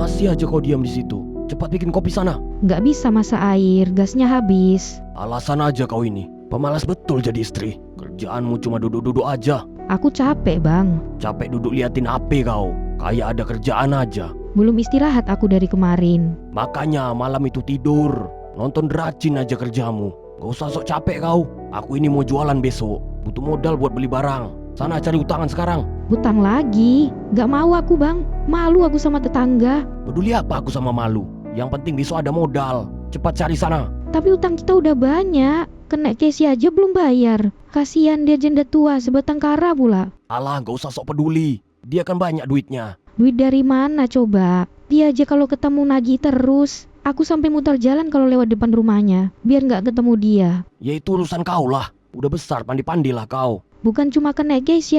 Masih aja kau diam di situ. Cepat bikin kopi sana. Nggak bisa masak air, gasnya habis. Alasan aja kau ini. Pemalas betul jadi istri. Kerjaanmu cuma duduk-duduk aja. Aku capek bang. Capek duduk liatin HP kau. Kayak ada kerjaan aja. Belum istirahat aku dari kemarin. Makanya malam itu tidur. Nonton Dracin aja kerjamu. Gak usah sok capek kau. Aku ini mau jualan besok. Butuh modal buat beli barang. Sana cari utangan sekarang. Hutang lagi? Nggak mau aku bang. Malu aku sama tetangga. Peduli apa aku sama malu. Yang penting besok ada modal. Cepat cari sana. Tapi utang kita udah banyak. Kena Casey aja belum bayar. Kasihan dia janda tua sebatang kara pula. Alah gak usah sok peduli. Dia kan banyak duitnya. Duit dari mana coba? Dia aja kalau ketemu nagih terus. Aku sampai muter jalan kalau lewat depan rumahnya. Biar nggak ketemu dia. Ya itu urusan kau lah. Udah besar pandi-pandilah kau. Bukan cuma kena Casey,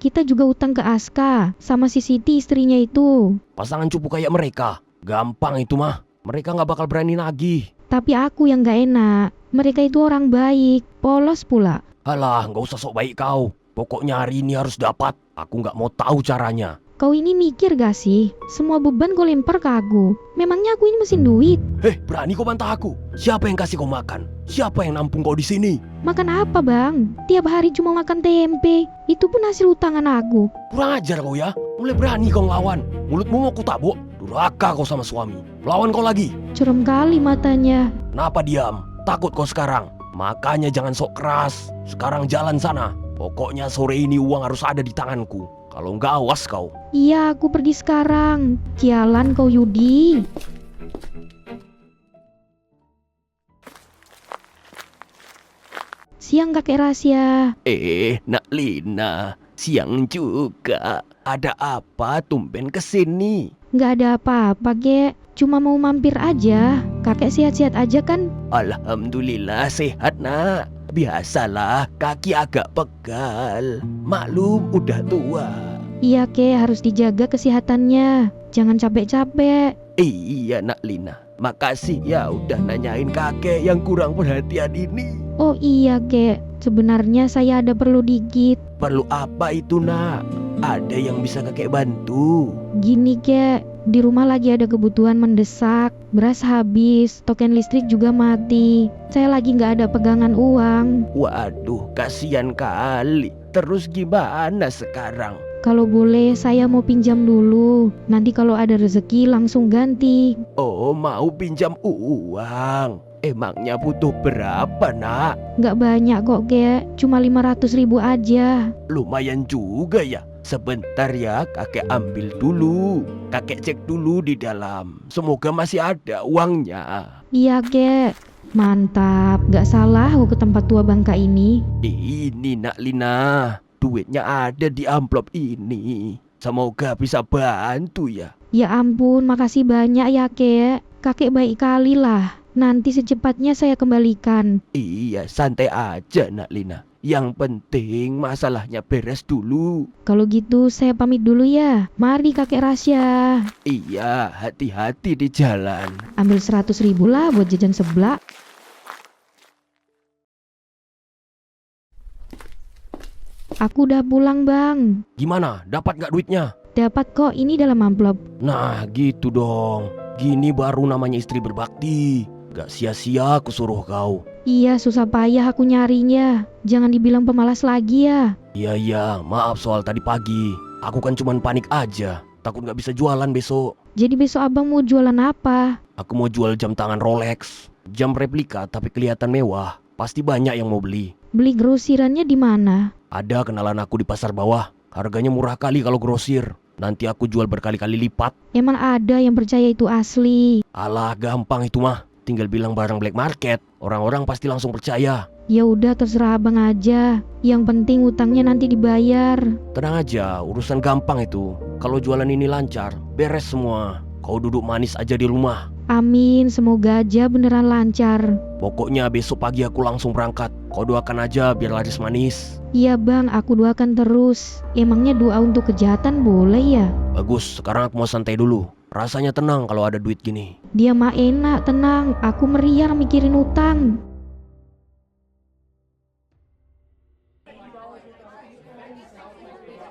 kita juga utang ke Aska. Sama si Siti istrinya itu. Pasangan cupu kayak mereka. Gampang itu mah. Mereka gak bakal berani nagih. Tapi aku yang nggak enak. Mereka itu orang baik. Polos pula. Alah gak usah sok baik kau. Pokoknya hari ini harus dapat. Aku gak mau tahu caranya. Kau ini mikir gak sih? Semua beban kau lempar ke aku. Memangnya aku ini mesin duit? Berani kau bantah aku? Siapa yang kasih kau makan? Siapa yang nampung kau di sini? Makan apa bang? Tiap hari cuma makan tempe. Itu pun hasil utangan aku. Kurang ajar kau ya. Mulai berani kau ngelawan. Mulutmu mau kutabuk. Durhaka kau sama suami. Lawan kau lagi. Cerem kali matanya. Kenapa diam? Takut kau sekarang? Makanya jangan sok keras. Sekarang jalan sana. Pokoknya sore ini uang harus ada di tanganku. Kalau enggak awas kau. Iya, aku pergi sekarang. Jalan kau Yudi. Siang kakek rahasia. Nak Lina, siang juga. Ada apa tumben kesini? Nggak ada apa-apa kek. Cuma mau mampir aja. Kakek sehat-sehat aja kan? Alhamdulillah sehat nak. Biasalah kaki agak pegal. Maklum udah tua. Iya kek, harus dijaga kesehatannya. Jangan capek-capek. Iya nak Lina. Makasih ya udah nanyain kakek yang kurang perhatian ini. Oh iya kek, sebenarnya saya ada perlu dikit. Perlu apa itu nak? Ada yang bisa kakek bantu? Gini kek, di rumah lagi ada kebutuhan mendesak. Beras habis, token listrik juga mati. Saya lagi nggak ada pegangan uang. Waduh kasihan kali. Terus gimana sekarang? Kalau boleh saya mau pinjam dulu. Nanti kalau ada rezeki langsung ganti. Oh mau pinjam uang. Emangnya butuh berapa nak? Nggak banyak kok kek, cuma 500.000 aja. Lumayan juga ya. Sebentar ya kakek ambil dulu. Kakek cek dulu di dalam. Semoga masih ada uangnya. Iya kek, mantap. Nggak salah aku ke tempat tua Bangka ini. Ini nak Lina. Duitnya ada di amplop ini. Semoga bisa bantu ya. Ya ampun, makasih banyak ya kek. Kakek baik kali lah. Nanti secepatnya saya kembalikan. Iya santai aja nak Lina. Yang penting masalahnya beres dulu. Kalau gitu saya pamit dulu ya. Mari kakek rahasia. Iya hati-hati di jalan. Ambil 100.000 lah buat jajan seblak. Aku udah pulang bang. Gimana dapat gak duitnya? Dapat kok, ini dalam amplop. Nah gitu dong. Gini baru namanya istri berbakti. Gak sia-sia aku suruh kau. Iya, susah payah aku nyarinya. Jangan dibilang pemalas lagi ya. Iya maaf soal tadi pagi. Aku kan cuman panik aja. Takut gak bisa jualan besok. Jadi besok abang mau jualan apa? Aku mau jual jam tangan Rolex. Jam replika tapi kelihatan mewah. Pasti banyak yang mau beli. Beli grosirannya di mana? Ada kenalan aku di pasar bawah. Harganya murah kali kalau grosir. Nanti aku jual berkali-kali lipat. Emang ada yang percaya itu asli? Alah gampang itu mah. Tinggal bilang barang black market. Orang-orang pasti langsung percaya. Ya udah terserah abang aja. Yang penting utangnya nanti dibayar. Tenang aja, urusan gampang itu. Kalau jualan ini lancar, beres semua. Kau duduk manis aja di rumah. Amin, semoga aja beneran lancar. Pokoknya besok pagi aku langsung berangkat. Kau doakan aja biar laris manis. Iya bang, aku doakan terus. Emangnya doa untuk kejahatan boleh ya? Bagus, sekarang aku mau santai dulu. Rasanya tenang kalau ada duit gini. Dia mah enak, tenang. Aku meriang mikirin utang.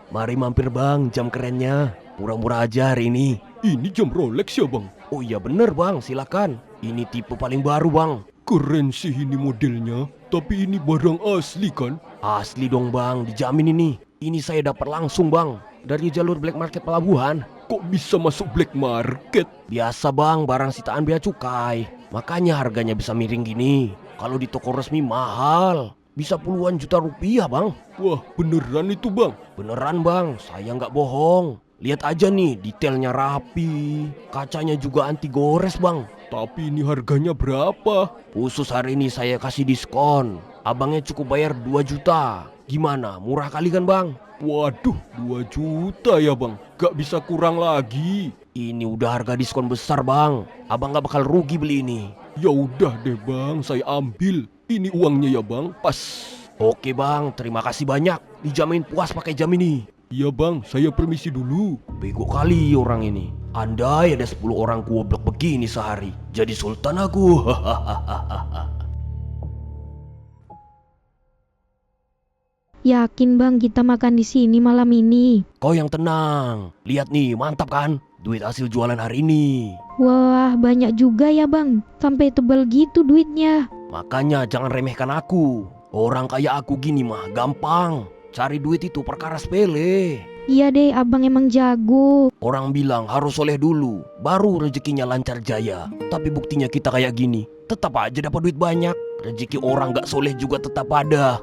Mari mampir bang, jam kerennya. Murah-murah aja hari ini. Ini jam Rolex ya bang? Oh iya bener bang, silakan. Ini tipe paling baru bang. Keren sih ini modelnya. Tapi ini barang asli kan? Asli dong bang, dijamin ini. Ini saya dapat langsung bang, dari jalur black market pelabuhan. Kok bisa masuk black market? Biasa bang, barang sitaan bea cukai. Makanya harganya bisa miring gini. Kalau di toko resmi mahal, bisa puluhan juta rupiah bang. Wah beneran itu bang? Beneran bang, saya nggak bohong. Lihat aja nih, detailnya rapi. Kacanya juga anti gores bang. Tapi ini harganya berapa? Khusus hari ini saya kasih diskon. Abangnya cukup bayar 2 juta. Gimana, murah kali kan bang? Waduh 2 juta ya bang? Gak bisa kurang lagi. Ini udah harga diskon besar bang. Abang nggak bakal rugi beli ini. Ya udah deh bang, saya ambil. Ini uangnya ya bang, pas. Oke bang, terima kasih banyak. Dijamin puas pakai jam ini. Iya bang, saya permisi dulu. Bego kali orang ini. Andai ada 10 orang goblok begini sehari, jadi sultan aku. Yakin bang kita makan di sini malam ini? Kau yang tenang. Lihat nih, mantap kan? Duit hasil jualan hari ini. Wah, banyak juga ya bang. Sampai tebal gitu duitnya. Makanya jangan remehkan aku. Orang kayak aku gini mah gampang. Cari duit itu perkara sepele. Iya deh, abang emang jago. Orang bilang harus soleh dulu, baru rezekinya lancar jaya. Tapi buktinya kita kayak gini, tetap aja dapat duit banyak. Rezeki orang gak soleh juga tetap ada.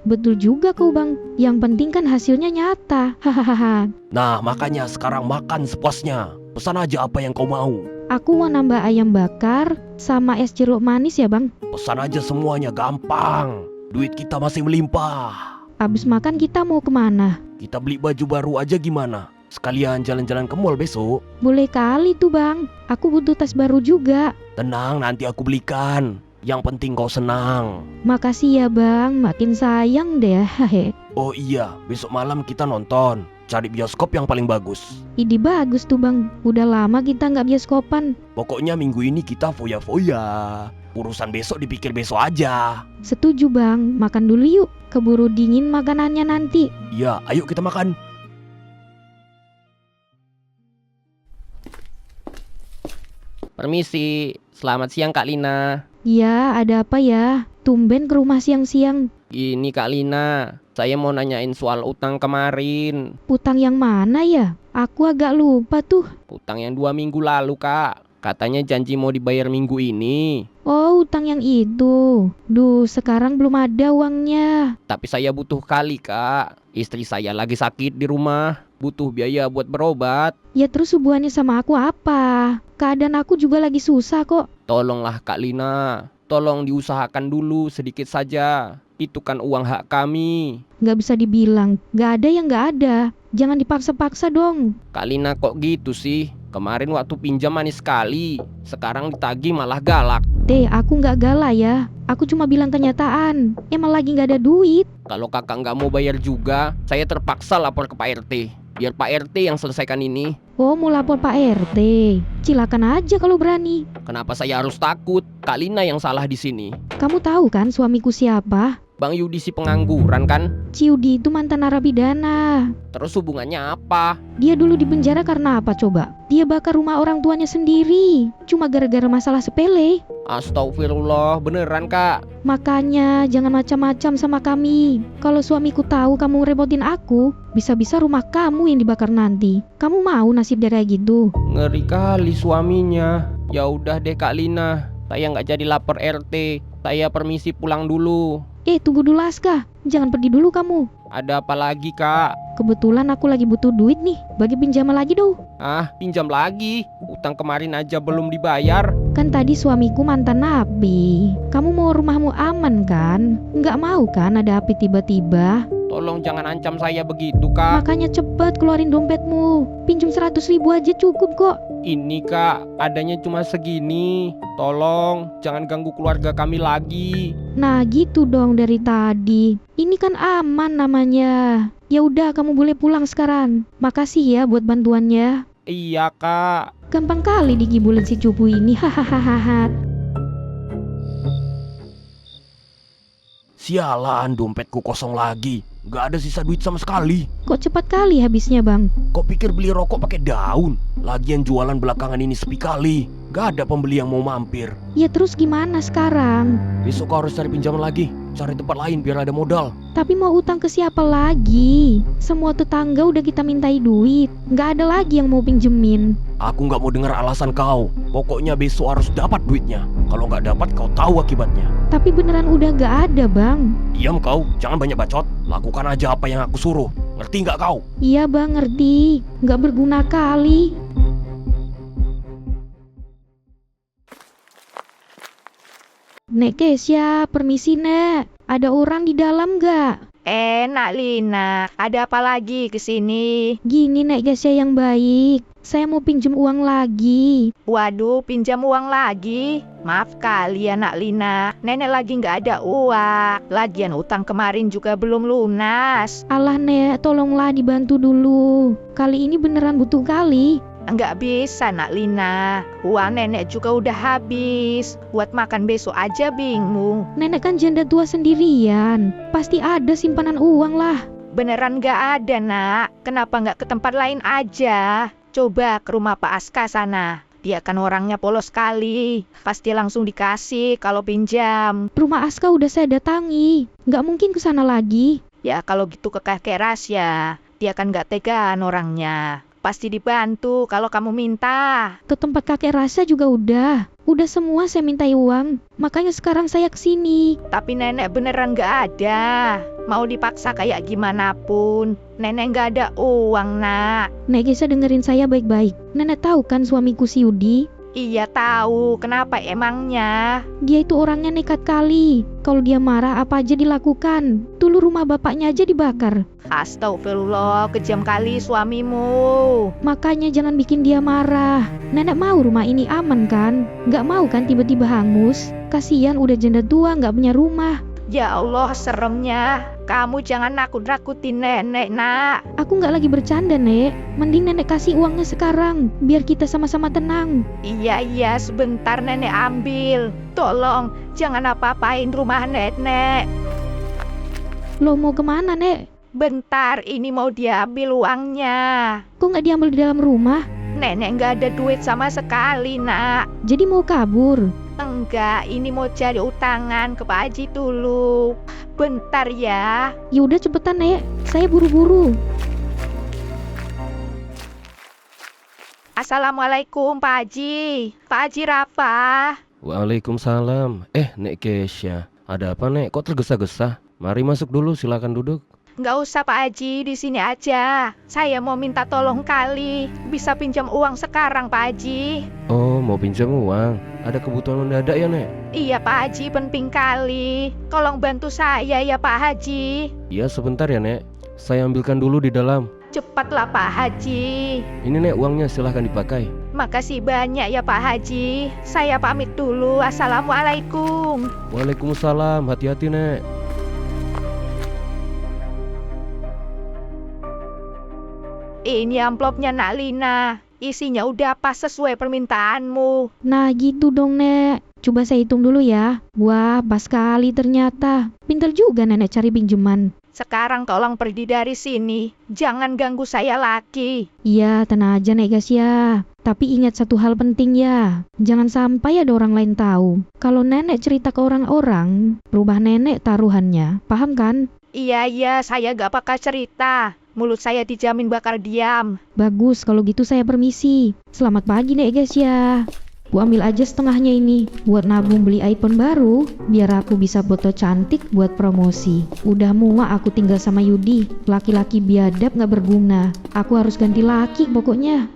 Betul juga kau bang. Yang penting kan hasilnya nyata. Hahaha. Nah makanya sekarang makan sepuasnya. Pesan aja apa yang kau mau. Aku mau nambah ayam bakar sama es jeruk manis ya bang. Pesan aja semuanya, gampang. Duit kita masih melimpah. Abis makan kita mau kemana? Kita beli baju baru aja gimana? Sekalian jalan-jalan ke mall besok. Boleh kali tuh bang. Aku butuh tas baru juga. Tenang, nanti aku belikan. Yang penting kau senang. Makasih ya bang, makin sayang deh. Hehe. Oh iya, besok malam kita nonton. Cari bioskop yang paling bagus. Ide bagus tuh bang. Udah lama kita nggak bioskopan. Pokoknya minggu ini kita foya-foya. Urusan besok dipikir besok aja. Setuju bang, makan dulu yuk. Keburu dingin makanannya nanti. Iya, ayo kita makan. Permisi, selamat siang Kak Lina. Ya, ada apa ya? Tumben ke rumah siang-siang. Ini Kak Lina, saya mau nanyain soal utang kemarin. Utang yang mana ya? Aku agak lupa tuh. Utang yang 2 minggu lalu Kak. Katanya janji mau dibayar minggu ini. Oh, utang yang itu. Duh, sekarang belum ada uangnya. Tapi saya butuh kali Kak. Istri saya lagi sakit di rumah. Butuh biaya buat berobat. Ya terus hubungannya sama aku apa? Keadaan aku juga lagi susah kok. Tolonglah Kak Lina. Tolong diusahakan dulu sedikit saja. Itu kan uang hak kami. Gak bisa dibilang, gak ada yang gak ada. Jangan dipaksa-paksa dong. Kak Lina kok gitu sih? Kemarin waktu pinjam manis sekali. Sekarang ditagih malah galak. Aku gak galah ya. Aku cuma bilang kenyataan. Emang lagi gak ada duit. Kalau kakak nggak mau bayar juga, saya terpaksa lapor ke Pak RT. Biar Pak RT yang selesaikan ini. Oh, mau lapor Pak RT. Silakan aja kalau berani. Kenapa saya harus takut? Kak Lina yang salah di sini. Kamu tahu kan suamiku siapa? Bang Yudi si pengangguran kan? Ciudi itu mantan narapidana. Terus hubungannya apa? Dia dulu di penjara karena apa coba? Dia bakar rumah orang tuanya sendiri. Cuma gara-gara masalah sepele. Astagfirullah, beneran Kak? Makanya jangan macam-macam sama kami. Kalau suamiku tahu kamu ngerepotin aku, bisa-bisa rumah kamu yang dibakar nanti. Kamu mau nasib dia kayak gitu? Ngeri kali suaminya. Ya udah deh Kak Lina, saya nggak jadi lapor RT. Saya permisi pulang dulu. Tunggu dulu Aska. Jangan pergi dulu kamu. Ada apa lagi Kak? Kebetulan aku lagi butuh duit nih. Bagi pinjaman lagi dong. Ah, pinjam lagi. Utang kemarin aja belum dibayar. Kan tadi suamiku mantan napi. Kamu mau rumahmu aman kan? Nggak mau kan ada api tiba-tiba? Tolong jangan ancam saya begitu Kak. Makanya cepet keluarin dompetmu. Pinjam 100.000 aja cukup kok. Ini Kak, adanya cuma segini. Tolong jangan ganggu keluarga kami lagi. Nah gitu dong dari tadi. Ini kan aman namanya. Ya udah kamu boleh pulang sekarang. Makasih ya buat bantuannya. Iya Kak. Gampang kali digibulin si cupu ini. Hahaha. Sialan, dompetku kosong lagi. Gak ada sisa duit sama sekali. Kok cepat kali habisnya bang? Kok pikir beli rokok pakai daun? Lagian jualan belakangan ini sepi kali. Gak ada pembeli yang mau mampir. Ya terus gimana sekarang? Besok kau harus cari pinjaman lagi. Cari tempat lain biar ada modal. Tapi mau utang ke siapa lagi? Semua tetangga udah kita mintai duit. Nggak ada lagi yang mau pinjemin. Aku gak mau dengar alasan kau. Pokoknya besok harus dapat duitnya. Kalau gak dapat kau tahu akibatnya. Tapi beneran udah nggak ada bang. Diam kau, jangan banyak bacot. Lakukan aja apa yang aku suruh. Ngerti gak kau? Iya bang, ngerti. Nggak berguna kali. Nek Kesya, permisi Nek. Ada orang di dalam nggak? Nak Lina, ada apa lagi kesini? Gini Nek Kesya yang baik. Saya mau pinjem uang lagi. Waduh, pinjam uang lagi? Maaf kali ya Nak Lina, nenek lagi nggak ada uang. Lagian utang kemarin juga belum lunas. Alah Nek, tolonglah dibantu dulu. Kali ini beneran butuh kali. Nggak bisa Nak Lina, uang nenek juga udah habis. Buat makan besok aja bingung. Nenek kan janda tua sendirian. Pasti ada simpanan uang lah. Beneran nggak ada Nak, kenapa nggak ke tempat lain aja? Coba ke rumah Pak Aska sana. Dia kan orangnya polos sekali. Pasti langsung dikasih kalau pinjam. Rumah Aska udah saya datangi. Nggak mungkin ke sana lagi. Ya kalau gitu ke kakek Rasya. Dia kan nggak tegaan orangnya. Pasti dibantu kalau kamu minta. Ke tempat kakek Rasa juga udah. Udah semua saya mintai uang. Makanya sekarang saya kesini. Tapi nenek beneran nggak ada. Mau dipaksa kayak gimana pun. Nenek nggak ada uang Nak. Nek Gesa dengerin saya baik-baik. Nenek tahu kan suamiku si Yudi? Iya tahu, kenapa emangnya? Dia itu orangnya nekat kali. Kalau dia marah apa aja dilakukan. Dulu rumah bapaknya aja dibakar. Astagfirullah, kejam kali suamimu. Makanya jangan bikin dia marah. Nenek mau rumah ini aman kan? Nggak mau kan tiba-tiba hangus? Kasian udah janda tua nggak punya rumah. Ya Allah, seremnya. Kamu jangan nakut-nakutin nenek, Nak. Aku nggak lagi bercanda, Nek. Mending nenek kasih uangnya sekarang, biar kita sama-sama tenang. Iya, sebentar nenek ambil. Tolong, jangan apa-apain rumah nenek. Lo mau kemana, Nek? Bentar, ini mau diambil uangnya. Kok nggak diambil di dalam rumah? Nenek nggak ada duit sama sekali, Nak. Jadi mau kabur? Enggak, ini mau cari utangan ke Pak Haji dulu. Bentar ya. Ya udah cepetan, Nek. Saya buru-buru. Assalamualaikum Pak Haji. Pak Haji Rafa. Waalaikumsalam. Nek Kesya. Ada apa Nek? Kok tergesa-gesa? Mari masuk dulu, silakan duduk. Nggak usah Pak Haji, di sini aja. Saya mau minta tolong kali. Bisa pinjam uang sekarang Pak Haji. Oh, mau pinjam uang? Ada kebutuhan mendadak ya Nek? Iya Pak Haji, penting kali. Tolong bantu saya ya Pak Haji. Iya sebentar ya Nek. Saya ambilkan dulu di dalam. Cepatlah Pak Haji. Ini Nek uangnya, silahkan dipakai. Makasih banyak ya Pak Haji. Saya pamit dulu. Assalamualaikum. Waalaikumsalam, hati-hati Nek. Ini amplopnya Nak Lina. Isinya udah pas sesuai permintaanmu. Nah gitu dong, Nek. Coba saya hitung dulu ya. Wah, pas sekali ternyata. Pinter juga nenek cari pinjaman. Sekarang tolong pergi dari sini. Jangan ganggu saya lagi. Iya, tenang aja Nek guys ya. Tapi ingat satu hal penting ya. Jangan sampai ada orang lain tahu. Kalau nenek cerita ke orang-orang, berubah nenek taruhannya. Paham kan? Iya, saya gak bakal cerita. Mulut saya dijamin bakal diam. Bagus, kalau gitu saya permisi. Selamat pagi Nek guys ya. Bu ambil aja setengahnya ini. Buat nabung beli iPhone baru. Biar aku bisa foto cantik buat promosi. Udah muak aku tinggal sama Yudi. Laki-laki biadab gak berguna. Aku harus ganti laki pokoknya.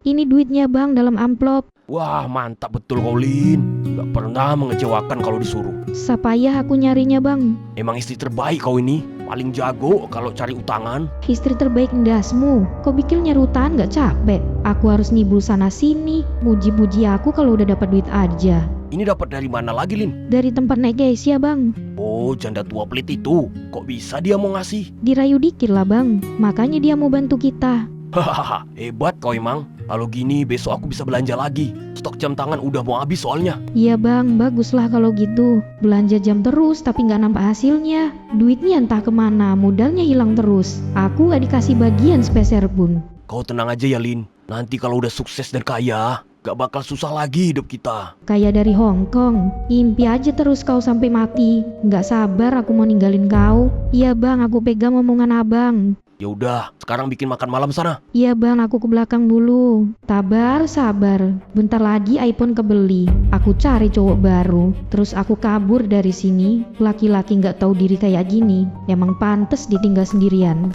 Ini duitnya bang dalam amplop. Wah, mantap betul kau Lin. Gak pernah mengecewakan kalau disuruh. Sapayah aku nyarinya bang. Emang istri terbaik kau ini. Paling jago kalau cari utangan. Istri terbaik ndasmu. Kau pikir nyari utangan gak capek? Aku harus ngibul sana sini. Muji-muji aku kalau udah dapat duit aja. Ini dapat dari mana lagi Lin? Dari tempat naik guys ya bang. Oh, janda tua pelit itu. Kok bisa dia mau ngasih? Dirayu dikit lah bang. Makanya dia mau bantu kita. Hahaha, hebat kau emang. Kalau gini besok aku bisa belanja lagi. stok jam tangan udah mau habis soalnya. Iya bang, baguslah kalau gitu. Belanja jam terus tapi nggak nampak hasilnya. Duitnya entah kemana, modalnya hilang terus. Aku nggak dikasih bagian sepeser pun. Kau tenang aja ya Lin. Nanti kalau udah sukses dan kaya, gak bakal susah lagi hidup kita. Kayak dari Hong Kong, impi aja terus kau sampai mati. Nggak sabar aku mau ninggalin kau. Iya bang, aku pegang omongan abang. Ya udah, sekarang bikin makan malam sana. Iya bang, aku ke belakang dulu. Sabar. Bentar lagi iPhone kebeli. Aku cari cowok baru. Terus aku kabur dari sini. Laki-laki nggak tahu diri kayak gini. Emang pantes ditinggal sendirian.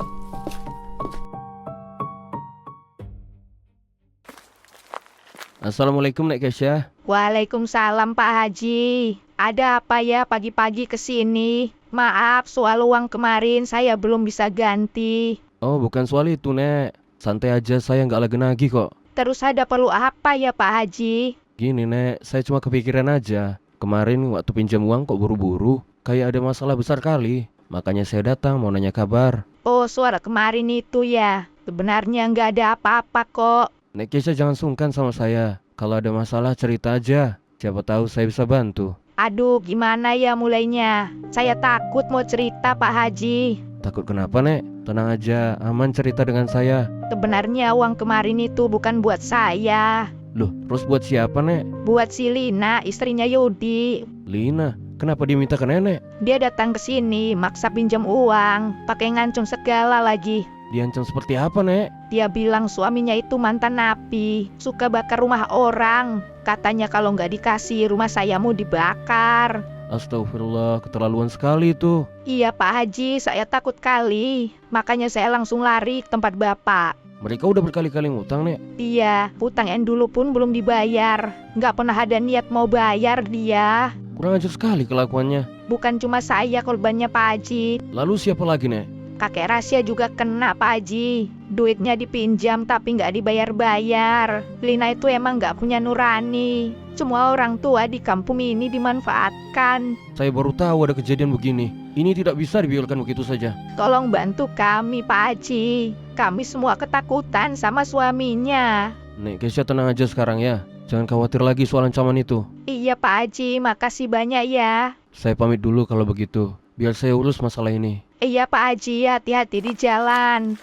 Assalamualaikum Nek Kesya. Waalaikumsalam Pak Haji. Ada apa ya pagi-pagi ke sini? Maaf, soal uang kemarin saya belum bisa ganti. Oh bukan soal itu Nek. Santai aja, saya nggak lagi nagih kok. Terus ada perlu apa ya Pak Haji? Gini Nek, saya cuma kepikiran aja. Kemarin waktu pinjam uang kok buru-buru. Kayak ada masalah besar kali. Makanya saya datang mau nanya kabar. Oh, suara kemarin itu ya. Sebenarnya nggak ada apa-apa kok. Nek Kesya jangan sungkan sama saya. Kalau ada masalah cerita aja. Siapa tahu saya bisa bantu. Aduh, gimana ya mulainya? Saya takut mau cerita Pak Haji. Takut kenapa Nek? Tenang aja, aman cerita dengan saya. Sebenarnya uang kemarin itu bukan buat saya. Loh, terus buat siapa Nek? Buat si Lina, istrinya Yudi. Lina, kenapa dia minta ke nenek? Dia datang ke sini, maksa pinjam uang. Pakai ngancung segala lagi. Diancam seperti apa Nek? Dia bilang suaminya itu mantan napi, suka bakar rumah orang. Katanya kalau nggak dikasih rumah saya mau dibakar. Astagfirullah, keterlaluan sekali itu. Iya Pak Haji, saya takut kali. Makanya saya langsung lari ke tempat Bapak. Mereka udah berkali-kali ngutang Nek. Iya, hutang yang dulu pun belum dibayar. Nggak pernah ada niat mau bayar dia. Kurang ajar sekali kelakuannya. Bukan cuma saya korbannya Pak Haji. Lalu siapa lagi Nek? Kakek Rasya juga kena Pak Haji. Duitnya dipinjam tapi nggak dibayar-bayar. Lina itu emang nggak punya nurani. Semua orang tua di kampung ini dimanfaatkan. Saya baru tahu ada kejadian begini. Ini tidak bisa dibiarkan begitu saja. Tolong bantu kami Pak Haji. Kami semua ketakutan sama suaminya. Nek Kesya tenang aja sekarang ya. Jangan khawatir lagi soal ancaman itu. Iya Pak Haji, makasih banyak ya. Saya pamit dulu kalau begitu. Biar saya urus masalah ini. Iya Pak Haji, hati-hati di jalan.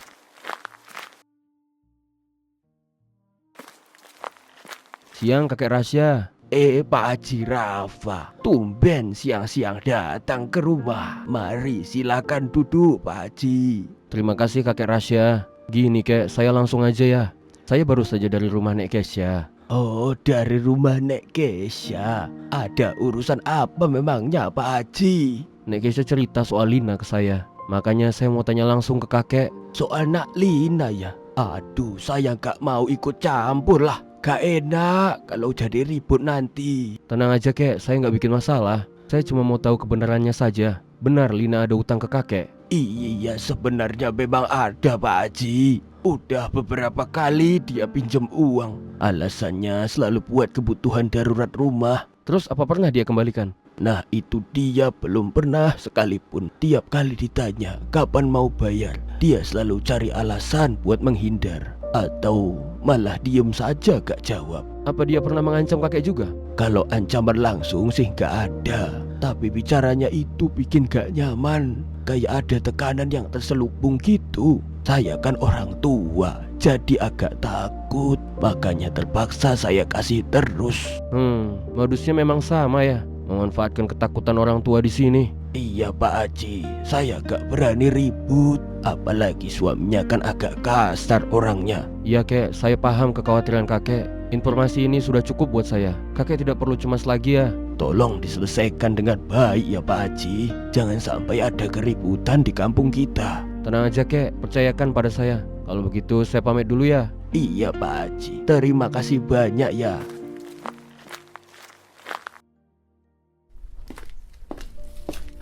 Siang Kakek Rasya. Pak Haji Rafa, tumben siang-siang datang ke rumah. Mari silakan duduk Pak Haji. Terima kasih Kakek Rasya. Gini Kek, saya langsung aja ya. Saya baru saja dari rumah Nek Kesya. Oh, dari rumah Nek Kesya. Ada urusan apa memangnya Pak Haji? Nek Kesya cerita soal Lina ke saya. Makanya saya mau tanya langsung ke kakek. Soal Nak Lina ya? Aduh, saya gak mau ikut campur lah. Gak enak kalau jadi ribut nanti. Tenang aja Kek, saya nggak bikin masalah. Saya cuma mau tahu kebenarannya saja. Benar Lina ada utang ke kakek? Iya, sebenarnya memang ada Pak Haji. Udah beberapa kali dia pinjam uang. Alasannya selalu buat kebutuhan darurat rumah. Terus apa pernah dia kembalikan? Nah, itu dia belum pernah sekalipun. Tiap kali ditanya kapan mau bayar, dia selalu cari alasan buat menghindar. Atau malah diem saja gak jawab. Apa dia pernah mengancam kakek juga? Kalau ancaman langsung sih gak ada. Tapi bicaranya itu bikin gak nyaman. Kayak ada tekanan yang terselubung gitu. Saya kan orang tua, jadi agak takut. Makanya terpaksa saya kasih terus. Modusnya memang sama ya. Memanfaatkan ketakutan orang tua di sini. Iya Pak Haji, saya gak berani ribut. Apalagi suaminya kan agak kasar orangnya. Iya Kek, saya paham kekhawatiran kakek. Informasi ini sudah cukup buat saya. Kakek tidak perlu cemas lagi ya. Tolong diselesaikan dengan baik ya Pak Haji. Jangan sampai ada keributan di kampung kita. Tenang aja Kek, percayakan pada saya. Kalau begitu saya pamit dulu ya. Iya Pak Haji, terima kasih banyak ya.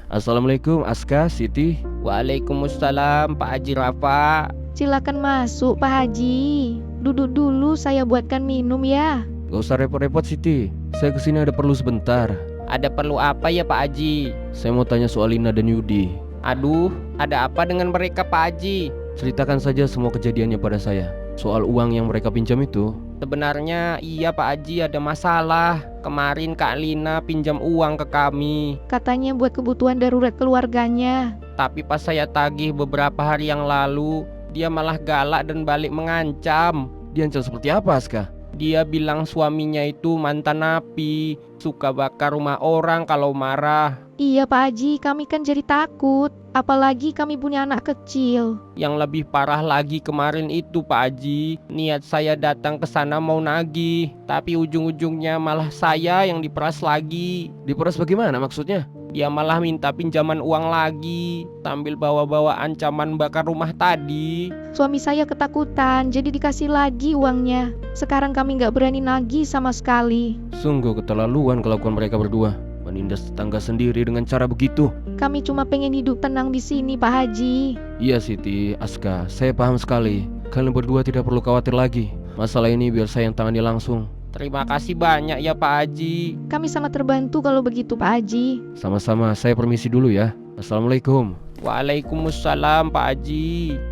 Assalamualaikum Aska, Siti. Waalaikumsalam Pak Haji Rafa. Silakan masuk Pak Haji. Duduk dulu, saya buatkan minum ya. Gak usah repot-repot Siti. Saya kesini ada perlu sebentar. Ada perlu apa ya Pak Haji? Saya mau tanya soal Lina dan Yudi. Aduh, ada apa dengan mereka Pak Haji? Ceritakan saja semua kejadiannya pada saya. Soal uang yang mereka pinjam itu, Sebenarnya iya Pak Haji, ada masalah. Kemarin Kak Lina pinjam uang ke kami. Katanya buat kebutuhan darurat keluarganya. Tapi pas saya tagih beberapa hari yang lalu, dia malah galak dan balik mengancam. Diancam seperti apa, Aska? Dia bilang suaminya itu mantan napi, suka bakar rumah orang kalau marah. Iya Pak Haji, kami kan jadi takut. Apalagi kami punya anak kecil. Yang lebih parah lagi kemarin itu Pak Haji, niat saya datang ke sana mau nagih, tapi ujung-ujungnya malah saya yang diperas lagi. Diperas bagaimana maksudnya? Dia malah minta pinjaman uang lagi, sambil bawa-bawa ancaman bakar rumah tadi. Suami saya ketakutan, jadi dikasih lagi uangnya. Sekarang kami nggak berani nagih sama sekali. Sungguh keterlaluan kelakuan mereka berdua. Menindas tetangga sendiri dengan cara begitu. Kami cuma pengen hidup tenang di sini Pak Haji. Iya Siti, Aska, saya paham sekali. Kalian berdua tidak perlu khawatir lagi. Masalah ini biar saya yang tangani langsung. Terima kasih banyak ya Pak Haji. Kami sangat terbantu kalau begitu Pak Haji. Sama-sama, saya permisi dulu ya. Assalamualaikum. Waalaikumsalam Pak Haji.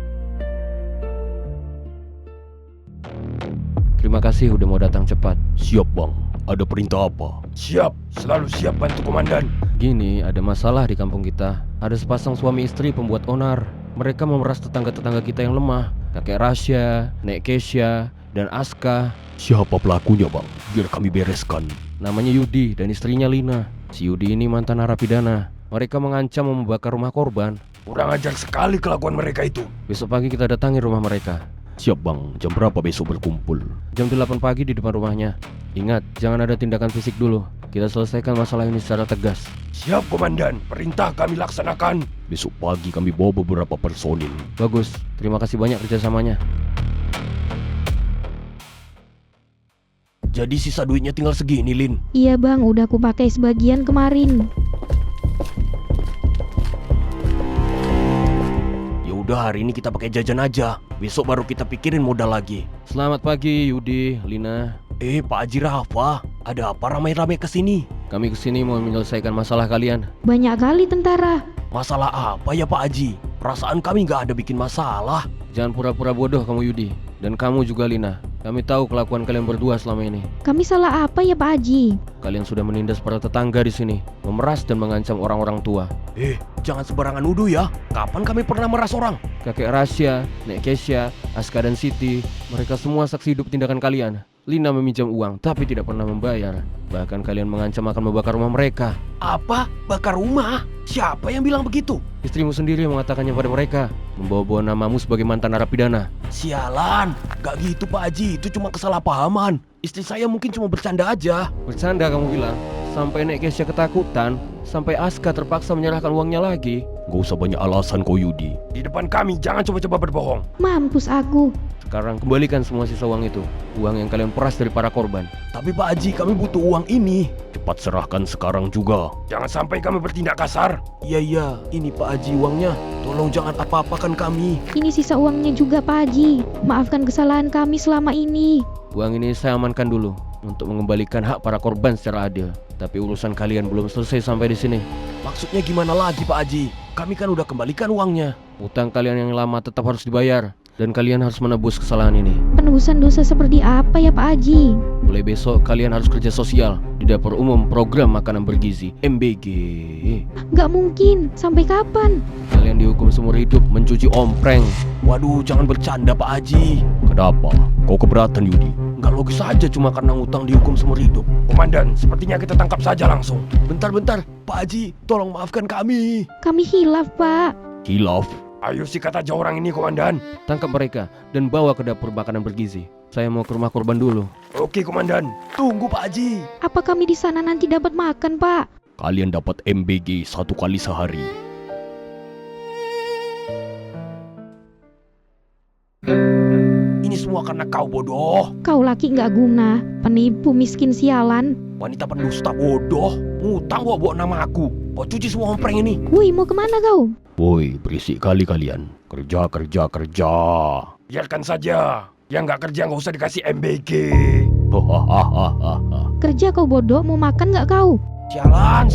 Terima kasih udah mau datang cepat. Siap bang, ada perintah apa? Siap, selalu siap bantu komandan. Gini, ada masalah di kampung kita. Ada sepasang suami istri pembuat onar. Mereka memeras tetangga-tetangga kita yang lemah. Kakek Rasya, Nek Kesya, dan Aska. Siapa pelakunya bang? Biar kami bereskan. Namanya Yudi dan istrinya Lina. Si Yudi ini mantan narapidana. Mereka mengancam mau membakar rumah korban. Kurang ajar sekali kelakuan mereka itu. Besok pagi kita datangi rumah mereka. Siap bang, jam berapa besok berkumpul? Jam 8 pagi di depan rumahnya. Ingat, jangan ada tindakan fisik dulu. Kita selesaikan masalah ini secara tegas. Siap komandan, perintah kami laksanakan. Besok pagi kami bawa beberapa personil. Bagus, terima kasih banyak kerjasamanya. Jadi sisa duitnya tinggal segini Lin. Iya bang, udah aku pakai sebagian kemarin. Ya udah hari ini kita pakai jajan aja. Besok baru kita pikirin modal lagi. Selamat pagi Yudi, Lina. Pak Haji Rafa, ada apa ramai-ramai kesini? Kami kesini mau menyelesaikan masalah kalian. Banyak kali tentara. Masalah apa ya Pak Haji? Perasaan kami nggak ada bikin masalah. Jangan pura-pura bodoh kamu Yudi. Dan kamu juga Lina. Kami tahu kelakuan kalian berdua selama ini. Kami salah apa ya Pak Haji? Kalian sudah menindas para tetangga di sini, memeras dan mengancam orang-orang tua. Jangan sembarangan nuduh ya. Kapan kami pernah meras orang? Kakek Rasya, Nek Kesya, Aska dan Siti, mereka semua saksi hidup tindakan kalian. Lina meminjam uang tapi tidak pernah membayar. Bahkan kalian mengancam akan membakar rumah mereka. Apa? Bakar rumah? Siapa yang bilang begitu? Istrimu sendiri yang mengatakannya pada mereka, membawa-bawa namamu sebagai mantan narapidana. Sialan, gak gitu Pak Haji, itu cuma kesalahpahaman. Istri saya mungkin cuma bercanda aja. Bercanda kamu bilang? Sampai Nek Kesya ketakutan, sampai Aska terpaksa menyerahkan uangnya lagi. Gak usah banyak alasan kau Yudi. Di depan kami jangan coba-coba berbohong. Mampus aku. Sekarang kembalikan semua sisa uang itu, uang yang kalian peras dari para korban. Tapi Pak Haji, kami butuh uang ini. Cepat serahkan sekarang juga. Jangan sampai kami bertindak kasar. Iya, ini Pak Haji uangnya. Tolong jangan apa-apakan kami. Ini sisa uangnya juga Pak Haji. Maafkan kesalahan kami selama ini. Uang ini saya amankan dulu untuk mengembalikan hak para korban secara adil. Tapi urusan kalian belum selesai sampai di sini. Maksudnya gimana lagi Pak Haji? Kami kan udah kembalikan uangnya. Utang kalian yang lama tetap harus dibayar. Dan kalian harus menebus kesalahan ini. Penebusan dosa seperti apa ya Pak Haji? Mulai besok kalian harus kerja sosial di dapur umum program makanan bergizi MBG. Gak mungkin, sampai kapan? Kalian dihukum seumur hidup mencuci ompreng. Waduh, jangan bercanda Pak Haji. Kenapa? Kau keberatan Yudi? Gak logis aja cuma karena utang dihukum seumur hidup. Komandan, sepertinya kita tangkap saja langsung. Bentar, Pak Haji, tolong maafkan kami. Kami hilaf Pak. Hilaf? Ayo sikat aja orang ini komandan. Tangkap mereka dan bawa ke dapur makanan bergizi. Saya mau ke rumah korban dulu. Oke komandan. Tunggu Pak Haji. Apa kami di sana nanti dapat makan Pak? Kalian dapat MBG 1 kali sehari. Ini semua karena kau bodoh. Kau laki gak guna, penipu miskin sialan. Wanita pendusta bodoh. Ngutang bawa nama aku. Kau cuci semua ompreng ini. Woi, mau kemana kau? Woi, berisik kali kalian. Kerja. Biarkan saja. Yang nggak kerja nggak usah dikasih MBG. Kerja kau bodoh, mau makan gak kau? Sialan.